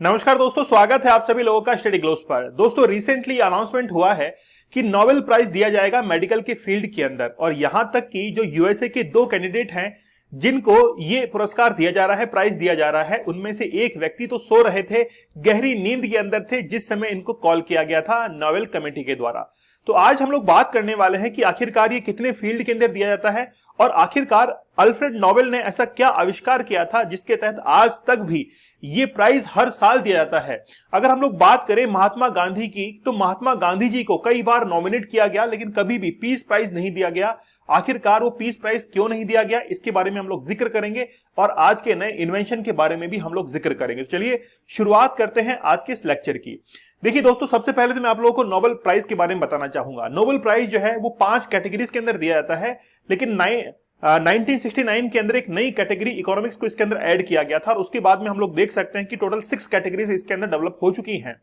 नमस्कार दोस्तों, स्वागत है आप सभी लोगों का स्टडी ग्लोस पर। दोस्तों, रिसेंटली अनाउंसमेंट हुआ है कि नोबेल प्राइज दिया जाएगा मेडिकल के फील्ड के अंदर, और यहां तक कि जो यूएसए के दो कैंडिडेट हैं जिनको ये पुरस्कार दिया जा रहा है, प्राइज दिया जा रहा है, उनमें से एक व्यक्ति तो सो रहे थे, गहरी नींद के अंदर थे जिस समय इनको कॉल किया गया था नोबेल कमेटी के द्वारा। तो आज हम लोग बात करने वाले हैं कि आखिरकार ये कितने फील्ड के अंदर दिया जाता है और आखिरकार अल्फ्रेड नोबेल ने ऐसा क्या आविष्कार किया था जिसके तहत आज तक भी ये प्राइज हर साल दिया जाता है। अगर हम लोग बात करें महात्मा गांधी की, तो महात्मा गांधी जी को कई बार नॉमिनेट किया गया लेकिन कभी भी पीस प्राइज नहीं दिया गया। आखिरकार वो पीस प्राइज क्यों नहीं दिया गया, इसके बारे में हम लोग जिक्र करेंगे और आज के नए इन्वेंशन के बारे में भी हम लोग जिक्र करेंगे। तो चलिए शुरुआत करते हैं आज के इस लेक्चर की। देखिए दोस्तों, सबसे पहले तो मैं आप लोगों को नोबेल प्राइज के बारे में बताना चाहूंगा। नोबेल प्राइज जो है वो 5 कैटेगरीज के अंदर दिया जाता है, लेकिन 1969 के अंदर एक नई कैटेगरी इकोनॉमिक्स को इसके अंदर ऐड किया गया था और उसके बाद में हम लोग देख सकते हैं कि टोटल 6 कैटेगरीज इसके अंदर डेवलप हो चुकी हैं।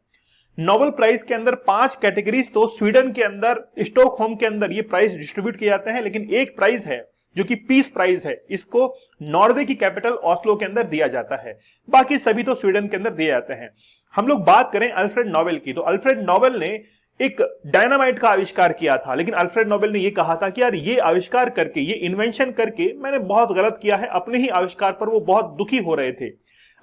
नोबेल प्राइज के अंदर 5 कैटेगरीज तो स्वीडन के अंदर स्टॉकहोम के अंदर ये प्राइज डिस्ट्रीब्यूट किए जाते हैं, लेकिन एक प्राइज है जो कि पीस प्राइज है, इसको नॉर्वे की कैपिटल ऑस्लो के अंदर दिया जाता है। बाकी सभी तो स्वीडन के अंदर दिए जाते हैं। हम लोग बात करें अल्फ्रेड नोबेल की, तो अल्फ्रेड नोबेल ने एक डायनामाइट का आविष्कार किया था, लेकिन अल्फ्रेड नोबेल ने यह कहा था कि यार ये आविष्कार करके, ये इन्वेंशन करके मैंने बहुत गलत किया है। अपने ही आविष्कार पर वो बहुत दुखी हो रहे थे।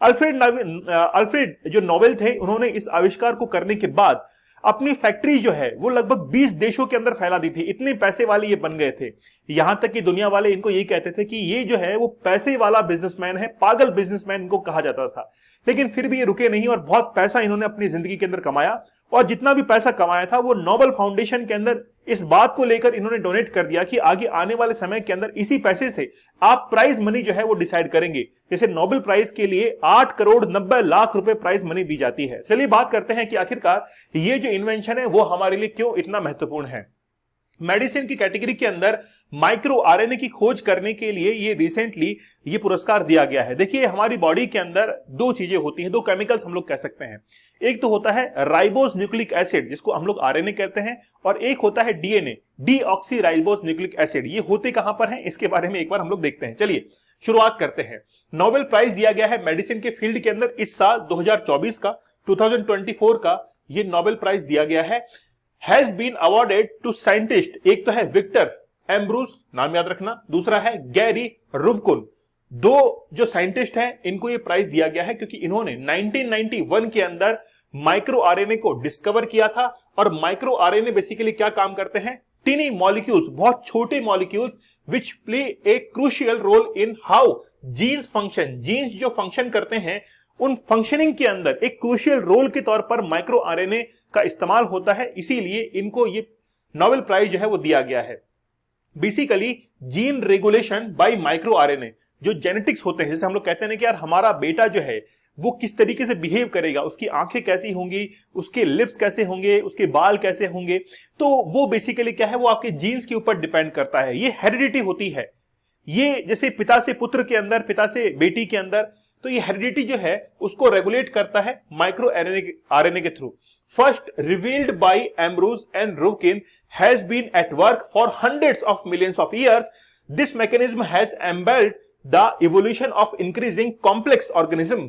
अल्फ्रेड जो नोबेल थे, उन्होंने इस आविष्कार को करने के बाद अपनी फैक्ट्री जो है वो लगभग 20 देशों के अंदर फैला दी थी। इतने पैसे वाले ये बन गए थे, यहां तक कि दुनिया वाले इनको यही कहते थे कि ये जो है वो पैसे वाला बिजनेसमैन है, पागल बिजनेसमैन इनको कहा जाता था। लेकिन फिर भी ये रुके नहीं और बहुत पैसा इन्होंने अपनी जिंदगी के अंदर कमाया, और जितना भी पैसा कमाया था वो नोबेल फाउंडेशन के अंदर इस बात को लेकर इन्होंने डोनेट कर दिया कि आगे आने वाले समय के अंदर इसी पैसे से आप प्राइज मनी जो है वो डिसाइड करेंगे। जैसे नोबेल प्राइज के लिए 8 करोड़ 90 लाख रुपए प्राइज मनी दी जाती है। चलिए बात करते हैं कि आखिरकार ये जो इन्वेंशन है वो हमारे लिए क्यों इतना महत्वपूर्ण है। मेडिसिन की कैटेगरी के अंदर माइक्रो आरएनए की खोज करने के लिए ये रिसेंटली ये पुरस्कार दिया गया है। देखिए, हमारी बॉडी के अंदर दो चीजें होती हैं, दो केमिकल्स हम लोग कह सकते हैं। एक तो होता है राइबोस न्यूक्लिक एसिड, जिसको हम लोग आरएनए कहते हैं, और एक होता है DNA, deoxy ribose nucleic acid. ये होते कहां पर हैं, इसके बारे में एक बार हम लोग देखते हैं। चलिए शुरुआत करते हैं। नोबेल प्राइज दिया गया है मेडिसिन के फील्ड के अंदर इस साल 2024 का, 2024 का ये नोबेल प्राइज दिया गया है। Has been awarded to scientist, एक तो है विक्टर एम्ब्रूस, नाम याद रखना, दूसरा है गैरी रुवकुन। दो जो साइंटिस्ट हैं इनको ये प्राइज दिया गया है क्योंकि इन्होंने 1991 के अंदर माइक्रो आरएनए को डिस्कवर किया था। और माइक्रो आरएनए बेसिकली क्या काम करते हैं, टिनी मॉलिक्यूल्स, बहुत छोटे molecules which play a crucial role in how genes function. Genes जो फंक्शन करते हैं उन फंक्शनिंग के अंदर एक क्रूशियल रोल के तौर पर माइक्रो आरएनए का इस्तेमाल होता है, इसीलिए इनको ये नोबेल प्राइज जो है वो दिया गया है। Basically gene regulation bye micro RNA, जो जेनेटिक्स होते हैं, जैसे हम लोग कहते हैं कि यार हमारा बेटा जो है वो किस तरीके से बिहेव करेगा, उसकी आंखें कैसी होंगी, उसके लिप्स कैसे होंगे, उसके बाल कैसे होंगे, तो वो बेसिकली क्या है, वो आपके जीन्स के ऊपर डिपेंड करता है। ये हेरिडिटी होती है। ये जैसे पिता से पुत्र के अंदर, पिता से बेटी के अंदर, तो ये हेरिडिटी जो है उसको रेगुलेट करता है माइक्रो आरएनए के through. First revealed by Ambros and Ruvkun has been at work for hundreds of millions of years. This mechanism has enabled the evolution of increasing complex organism.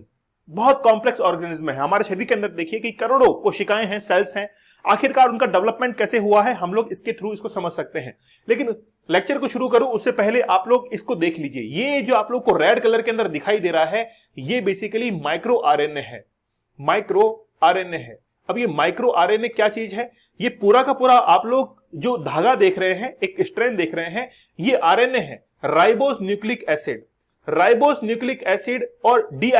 बहुत complex organism है हमारे शरीर के अंदर। देखिए कि करोड़ों कोशिकाएं हैं, सेल्स हैं, आखिरकार उनका डेवलपमेंट कैसे हुआ है हम लोग इसके थ्रू इसको समझ सकते हैं। लेकिन लेक्चर को शुरू करूं उससे पहले आप लोग इसको देख लीजिए। ये जो आप लोग को रेड कलर के अंदर दिखाई दे रहा है, ये बेसिकली माइक्रो आरएनए है। माइक्रो आरएनए है। अब ये माइक्रो आरएनए क्या चीज है, ये पूरा का पूरा आप लोग जो धागा देख रहे हैं, एक स्ट्रैंड देख रहे हैं, ये आरएनए है, ribose nucleic acid. Ribose nucleic acid और डी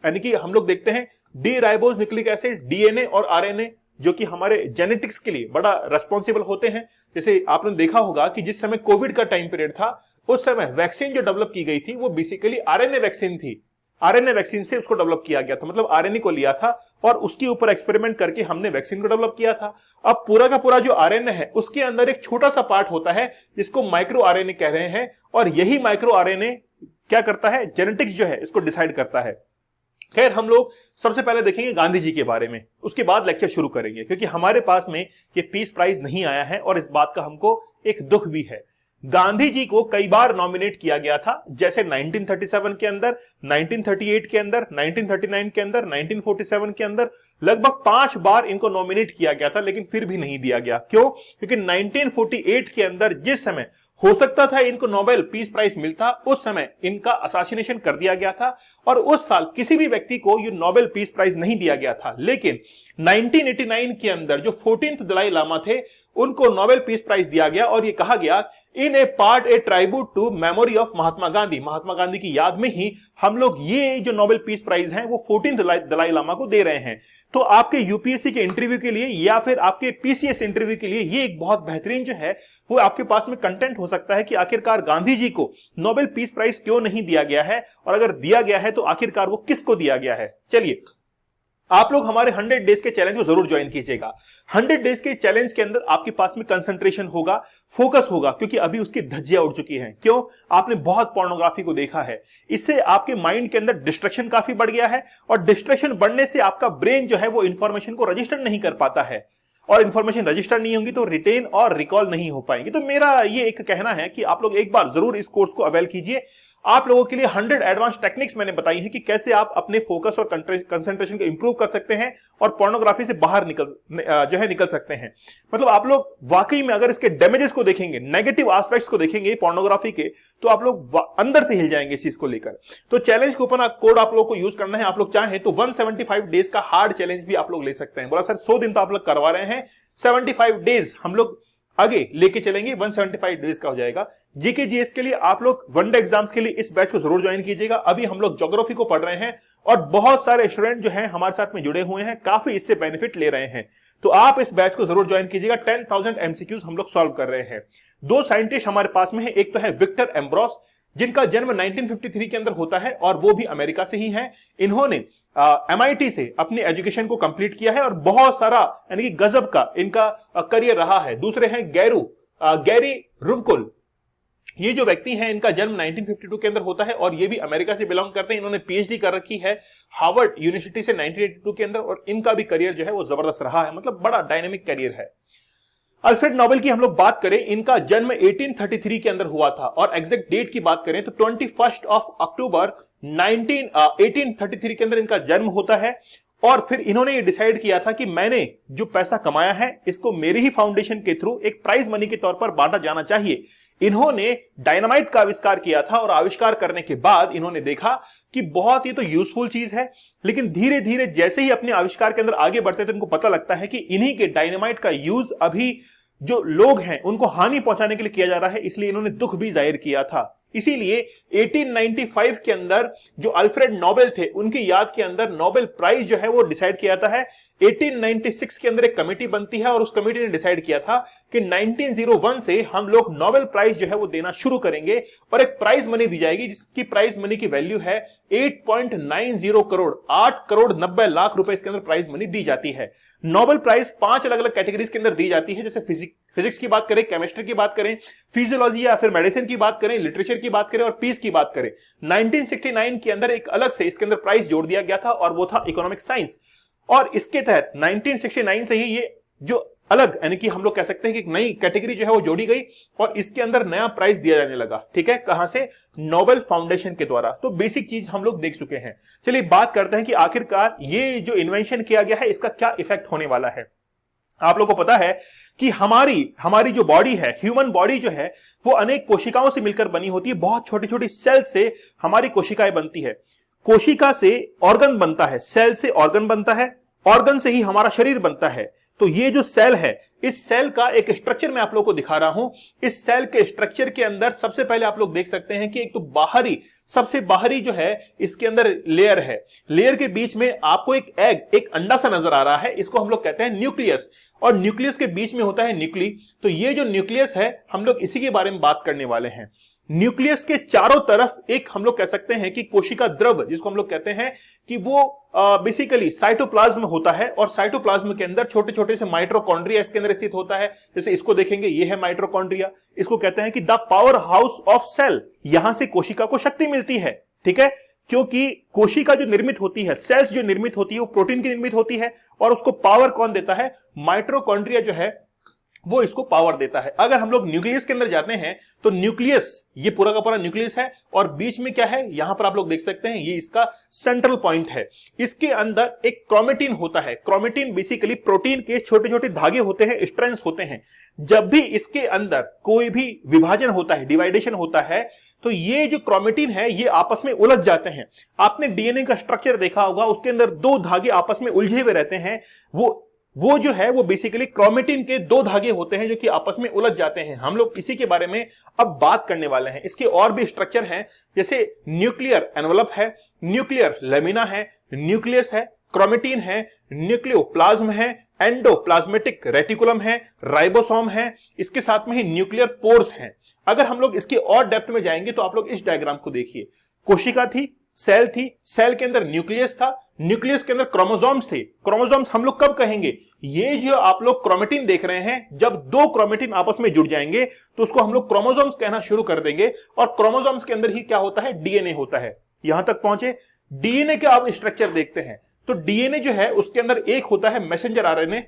यानी कि हम लोग देखते हैं D ribose nucleic acid, DNA और आरएनए, जो कि हमारे जेनेटिक्स के लिए बड़ा रेस्पॉन्सिबल होते हैं। जैसे आपने देखा होगा कि जिस समय कोविड का टाइम पीरियड था, उस समय वैक्सीन जो डेवलप की गई थी वो बेसिकली आरएनए वैक्सीन थी। आरएनए वैक्सीन से उसको डेवलप किया गया था, मतलब आरएनए को लिया था और उसके ऊपर एक्सपेरिमेंट करके हमने वैक्सीन को डेवलप किया था। अब पूरा का पूरा जो आरएनए है उसके अंदर एक छोटा सा पार्ट होता है जिसको माइक्रो आरएनए कह रहे हैं, और यही माइक्रो आरएनए क्या करता है, जेनेटिक्स जो है इसको डिसाइड करता है। खैर, हम लोग सबसे पहले देखेंगे गांधी जी के बारे में, उसके बाद लेक्चर शुरू करेंगे, क्योंकि हमारे पास में ये पीस प्राइज नहीं आया है और इस बात का हमको एक दुख भी है। गांधी जी को कई बार नॉमिनेट किया गया था, जैसे 1937 के अंदर, 1938 के अंदर, 1939 के अंदर, 1947 के अंदर, लगभग 5 बार इनको नॉमिनेट किया गया था, लेकिन फिर भी नहीं दिया गया। क्यों? क्योंकि 1948 के अंदर जिस समय हो सकता था इनको नोबेल पीस प्राइज मिलता, उस समय इनका असासिनेशन कर दिया गया था और उस साल किसी भी व्यक्ति को ये नोबेल पीस प्राइज नहीं दिया गया था। लेकिन 1989 के अंदर जो 14th दलाई लामा थे, उनको नोबेल पीस प्राइज दिया गया और ये कहा गया in a part a tribute to memory of Mahatma Gandhi. Mahatma Gandhi की याद में ही हम लोग ये जो नोबेल पीस प्राइज है वो 14th दलाई लामा को दे रहे हैं। तो आपके यूपीएससी के इंटरव्यू के लिए या फिर आपके पीसीएस इंटरव्यू के लिए ये एक बहुत बेहतरीन जो है वो आपके पास में कंटेंट हो सकता है कि आखिरकार गांधी जी को नोबेल पीस प्राइज क्यों नहीं दिया गया है, और अगर दिया गया है तो आखिरकार वो किसको दिया गया है। चलिए, आप लोग हमारे 100 डेज के चैलेंज को जरूर ज्वाइन कीजिएगा। 100 डेज के चैलेंज के अंदर आपके पास में कंसंट्रेशन होगा, फोकस होगा, क्योंकि अभी उसकी धज्जियां उड़ चुकी हैं। क्यों? आपने बहुत पोर्नोग्राफी को देखा है, इससे आपके माइंड के अंदर डिस्ट्रैक्शन काफी बढ़ गया है और डिस्ट्रैक्शन बढ़ने से आपका ब्रेन जो है वो इंफॉर्मेशन को रजिस्टर नहीं कर पाता है, और इंफॉर्मेशन रजिस्टर नहीं होगी तो रिटेन और रिकॉल नहीं हो पाएंगे। तो मेरा ये एक कहना है कि आप लोग एक बार जरूर इस कोर्स को अवेल कीजिए। आप लोगों के लिए 100 एडवांस टेक्निक्स मैंने बताई है कि कैसे आप अपने फोकस और कंसंट्रेशन को इंप्रूव कर सकते हैं और पोर्नोग्राफी से बाहर निकल सकते हैं। मतलब आप लोग वाकई में अगर इसके डैमेजेस को देखेंगे, नेगेटिव एस्पेक्ट्स को देखेंगे पोर्नोग्राफी के, तो आप लोग अंदर से हिल जाएंगे इस चीज को लेकर। तो चैलेंज कूपन कोड आप लोग को यूज करना है। आप लोग चाहें तो 175 डेज का हार्ड चैलेंज भी आप लोग ले सकते हैं। बोला सर 100 दिन तो आप लोग करवा रहे हैं, 75 डेज हम लोग आगे लेके चलेंगे, 175 डेज का हो जाएगा। जीके जीएस के लिए आप लोग वनडे एग्जाम्स के लिए इस बैच को जरूर ज्वाइन कीजिएगा। अभी हम लोग ज्योग्राफी को पढ़ रहे हैं और बहुत सारे स्टूडेंट जो हैं हमारे साथ में जुड़े हुए हैं, काफी इससे बेनिफिट ले रहे हैं। तो आप इस बैच को जरूर ज्वाइन कीजिएगा। 10,000 एमसीक्यूज हम लोग सॉल्व कर रहे हैं। 2 साइंटिस्ट हमारे पास में है, एक तो है विक्टर एम्ब्रोस, जिनका जन्म 1953 के अंदर होता है और वो भी अमेरिका से ही हैं। इन्होंने MIT से अपनी एजुकेशन को कंप्लीट किया है और बहुत सारा यानी कि गजब का इनका करियर रहा है। दूसरे हैं गैरी रुवकुल। ये जो व्यक्ति हैं इनका जन्म 1952 के अंदर होता है और ये भी अमेरिका से बिलोंग करते हैं। इन्होंने पीएचडी कर रखी है हार्वर्ड यूनिवर्सिटी से 1982 के अंदर और इनका भी करियर जो है वो जबरदस्त रहा है, मतलब बड़ा डायनेमिक करियर है। अल्फ्रेड नोबेल की हम लोग बात करें, इनका जन्म 1833 के अंदर हुआ था और एग्जैक्ट डेट की बात करें तो 21 अक्टूबर 1833 के अंदर इनका जन्म होता है। और फिर इन्होंने ये डिसाइड किया था कि मैंने जो पैसा कमाया है इसको मेरी ही फाउंडेशन के थ्रू एक प्राइज मनी के तौर पर बांटा जाना चाहिए। इन्होंने डायनामाइट का आविष्कार किया था और आविष्कार करने के बाद इन्होंने देखा कि बहुत ही तो यूजफुल चीज है, लेकिन धीरे धीरे जैसे ही अपने आविष्कार के अंदर आगे बढ़ते थे इनको पता लगता है कि इन्हीं के डायनामाइट का यूज अभी जो लोग हैं उनको हानि पहुंचाने के लिए किया जा रहा है, इसलिए इन्होंने दुख भी जाहिर किया था। इसीलिए 1895 के अंदर जो अल्फ्रेड नोबेल थे उनकी याद के अंदर नोबेल प्राइज जो है वो डिसाइड किया जाता है। 1896 के अंदर एक कमेटी बनती है और उस कमेटी ने डिसाइड किया था कि 1901 से हम लोग नोबेल प्राइज जो है वो देना शुरू करेंगे और एक प्राइज मनी दी जाएगी जिसकी प्राइज मनी की वैल्यू है 8.90 करोड़, 8 करोड़ 90 लाख रुपए इसके अंदर प्राइज मनी दी जाती है। नोबेल प्राइज 5 अलग अलग कैटेगरीज के अंदर दी जाती है, जैसे फिजिक्स की बात करें, केमिस्ट्री की बात करें, फिजियोलॉजी या फिर मेडिसिन की बात करें, लिटरेचर की बात करें और पीस की बात करें। 1969 के अंदर एक अलग से इसके अंदर प्राइज जोड़ दिया गया था और वो था इकोनॉमिक साइंस, और इसके तहत 1969 से ही ये जो अलग यानी कि हम लोग कह सकते हैं कि एक नई कैटेगरी जो है वो जोड़ी गई और इसके अंदर नया प्राइज दिया जाने लगा। ठीक है, कहां से? नोबेल फाउंडेशन के द्वारा। तो बेसिक चीज हम लोग देख चुके हैं। चलिए बात करते हैं कि आखिरकार ये जो इन्वेंशन किया गया है इसका क्या इफेक्ट होने वाला है। आप लोगों को पता है कि हमारी जो बॉडी है, ह्यूमन बॉडी जो है वो अनेक कोशिकाओं से मिलकर बनी होती है। बहुत छोटी छोटी सेल से हमारी कोशिकाएं बनती है। कोशिका से ऑर्गन बनता है, सेल से ऑर्गन बनता है, ऑर्गन से ही हमारा शरीर बनता है। तो ये जो सेल है, इस सेल का एक स्ट्रक्चर मैं आप लोगों को दिखा रहा हूं। इस सेल के स्ट्रक्चर के अंदर सबसे पहले आप लोग देख सकते हैं कि एक तो सबसे बाहरी जो है इसके अंदर लेयर है। लेयर के बीच में आपको एक अंडा सा नजर आ रहा है, इसको हम लोग कहते हैं न्यूक्लियस, और न्यूक्लियस के बीच में होता है न्यूक्ली। तो ये जो न्यूक्लियस है हम लोग इसी के बारे में बात करने वाले हैं। न्यूक्लियस के चारों तरफ एक हम लोग कह सकते हैं कि कोशिका द्रव, जिसको हम लोग कहते हैं कि वो बेसिकली साइटोप्लाज्म होता है, और साइटोप्लाज्म के अंदर छोटे छोटे से माइटोकॉन्ड्रिया इसके अंदर स्थित होता है। जैसे इसको देखेंगे, ये है माइटोकॉन्ड्रिया। इसको कहते हैं कि the power house of cell. यहां से कोशिका को शक्ति मिलती है। ठीक है, क्योंकि कोशिका जो निर्मित होती है, सेल्स जो निर्मित होती है वो प्रोटीन की निर्मित होती है, और उसको पावर कौन देता है? माइटोकॉन्ड्रिया जो है वो इसको पावर देता है। अगर हम लोग न्यूक्लियस के अंदर जाते हैं तो न्यूक्लियस, ये पूरा का पूरा न्यूक्लियस है और बीच में क्या है, यहां पर आप लोग देख सकते हैं, ये इसका सेंट्रल पॉइंट है। इसके अंदर एक क्रोमेटिन होता है। क्रोमेटिन बेसिकली प्रोटीन के छोटे छोटे धागे होते हैं, स्ट्रैंड्स होते हैं। जब भी इसके अंदर कोई भी विभाजन होता है, डिवाइडेशन होता है, तो ये जो क्रोमेटिन है ये आपस में उलझ जाते हैं। आपने डीएनए का स्ट्रक्चर देखा होगा, उसके अंदर दो धागे आपस में उलझे हुए रहते हैं। वो जो है वो बेसिकली क्रोमेटिन के दो धागे होते हैं जो कि आपस में उलझ जाते हैं। हम लोग इसी के बारे में अब बात करने वाले हैं। इसके और भी स्ट्रक्चर हैं, जैसे न्यूक्लियर एनवलप है, न्यूक्लियर लेमिना है, न्यूक्लियस है, क्रोमेटिन है, न्यूक्लियोप्लाज्म है, एंडोप्लाज्मेटिक रेटिकुलम है, राइबोसोम है, इसके साथ में ही न्यूक्लियर पोर्स हैं। अगर हम लोग इसके और डेप्थ में जाएंगे तो आप लोग इस डायग्राम को देखिए। कोशिका थी, सेल थी, सेल के अंदर न्यूक्लियस था, न्यूक्लियस के अंदर क्रोमोसोम्स थे। क्रोमोसोम्स हम लोग कब कहेंगे, ये जो आप लोग क्रोमेटिन देख रहे हैं, जब दो क्रोमेटिन आपस में जुड़ जाएंगे तो उसको हम लोग क्रोमोसोम्स कहना शुरू कर देंगे। और क्रोमोसोम्स के अंदर ही क्या होता है, डीएनए होता है। यहां तक पहुंचे, डीएनए का आप स्ट्रक्चर देखते हैं तो डीएनए जो है उसके अंदर एक होता है मैसेंजर आरएनए,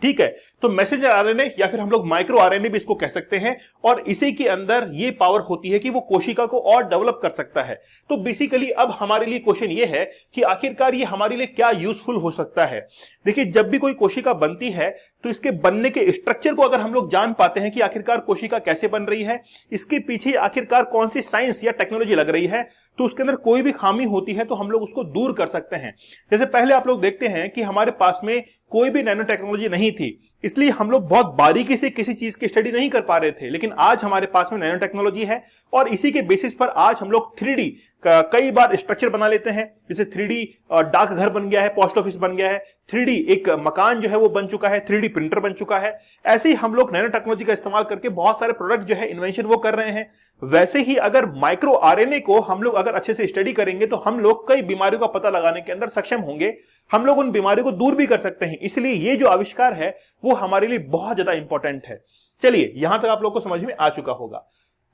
ठीक है। तो मैसेंजर आरएनए या फिर हम लोग माइक्रो आरएनए भी इसको कह सकते हैं, और इसी के अंदर ये पावर होती है कि वो कोशिका को और डेवलप कर सकता है। तो बेसिकली अब हमारे लिए क्वेश्चन ये है कि आखिरकार ये हमारे लिए क्या यूजफुल हो सकता है। देखिए, जब भी कोई कोशिका बनती है तो इसके बनने के स्ट्रक्चर को अगर हम लोग जान पाते हैं कि आखिरकार कोशिका कैसे बन रही है, इसके पीछे आखिरकार कौन सी साइंस या टेक्नोलॉजी लग रही है, तो उसके अंदर कोई भी खामी होती है तो हम लोग उसको दूर कर सकते हैं। जैसे पहले आप लोग देखते हैं कि हमारे पास में कोई भी नैनो टेक्नोलॉजी नहीं थी, इसलिए हम लोग बहुत बारीकी से किसी चीज की स्टडी नहीं कर पा रहे थे। लेकिन आज हमारे पास में नैनो टेक्नोलॉजी है और इसी के बेसिस पर आज हम लोग 3D कई बार स्ट्रक्चर बना लेते हैं। जैसे 3D डाक घर बन गया है, पोस्ट ऑफिस बन गया है, 3D एक मकान जो है वो बन चुका है, 3D प्रिंटर बन चुका है। ऐसे ही हम लोग नैनो टेक्नोलॉजी का इस्तेमाल करके बहुत सारे प्रोडक्ट जो है इन्वेंशन वो कर रहे हैं। वैसे ही अगर माइक्रो आरएनए को हम लोग अगर अच्छे से स्टडी करेंगे तो हम लोग कई बीमारियों का पता लगाने के अंदर सक्षम होंगे। हम लोग उन बीमारियों को दूर भी कर सकते हैं। इसलिए ये जो आविष्कार है वो हमारे लिए बहुत ज्यादा इंपॉर्टेंट है। चलिए, यहां तक आप लोग को समझ में आ चुका होगा।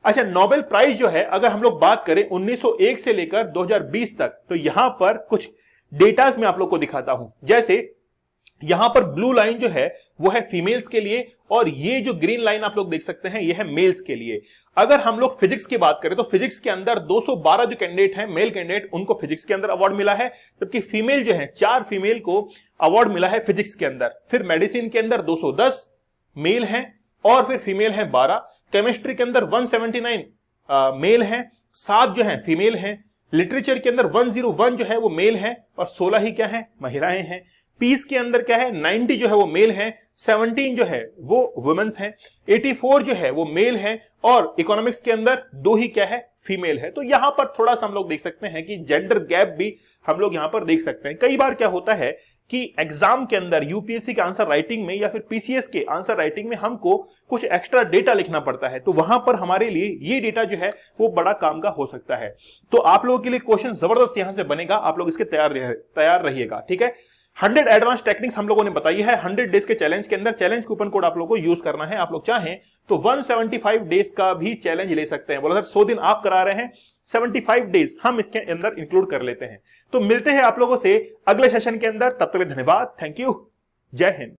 अच्छा, नोबेल प्राइज जो है अगर हम लोग बात करें 1901 से लेकर 2020 तक, तो यहां पर कुछ डेटास में आप लोग को दिखाता हूं। जैसे यहां पर ब्लू लाइन जो है वो है फीमेल्स के लिए और ये जो ग्रीन लाइन आप लोग देख सकते हैं ये है मेल्स के लिए। अगर हम लोग फिजिक्स की बात करें तो फिजिक्स के अंदर 212 जो कैंडिडेट हैं, मेल कैंडिडेट, उनको फिजिक्स के अंदर अवार्ड मिला है, जबकि फीमेल जो है 4 फीमेल को अवार्ड मिला है फिजिक्स के अंदर। फिर मेडिसिन के अंदर 210 मेल हैं और फिर फीमेल हैं 12। केमिस्ट्री के अंदर 179 मेल हैं, 7 जो है फीमेल हैं। लिटरेचर के अंदर 101 जो है वो मेल हैं और 16 ही क्या है, महिलाएं हैं। पीस के अंदर क्या है, 90 जो है वो मेल हैं, 17 जो है वो वुमेन्स हैं, 84 जो है वो मेल हैं और इकोनॉमिक्स के अंदर 2 ही क्या है, फीमेल है। तो यहां पर थोड़ा सा हम लोग देख सकते हैं कि जेंडर गैप भी हम लोग यहां पर देख सकते हैं। कई बार क्या होता है कि एग्जाम के अंदर यूपीएससी के आंसर राइटिंग में या फिर पीसीएस के आंसर राइटिंग में हमको कुछ एक्स्ट्रा डेटा लिखना पड़ता है, तो वहां पर हमारे लिए ये डेटा जो है वो बड़ा काम का हो सकता है। तो आप लोगों के लिए क्वेश्चन जबरदस्त यहां से बनेगा, आप लोग इसके तैयार रहिएगा, ठीक है। 100 एडवांस टेक्निक्स हम लोगों ने बताई है 100 डेज के चैलेंज के अंदर। चैलेंज कूपन कोड आप लोगों को यूज करना है। आप लोग चाहें तो 175 डेज का भी चैलेंज ले सकते हैं। बोला सर 100 दिन आप करा रहे हैं, 75 डेज हम इसके अंदर इंक्लूड कर लेते हैं। तो मिलते हैं आप लोगों से अगले सेशन के अंदर, तब तक धन्यवाद, थैंक यू, जय हिंद।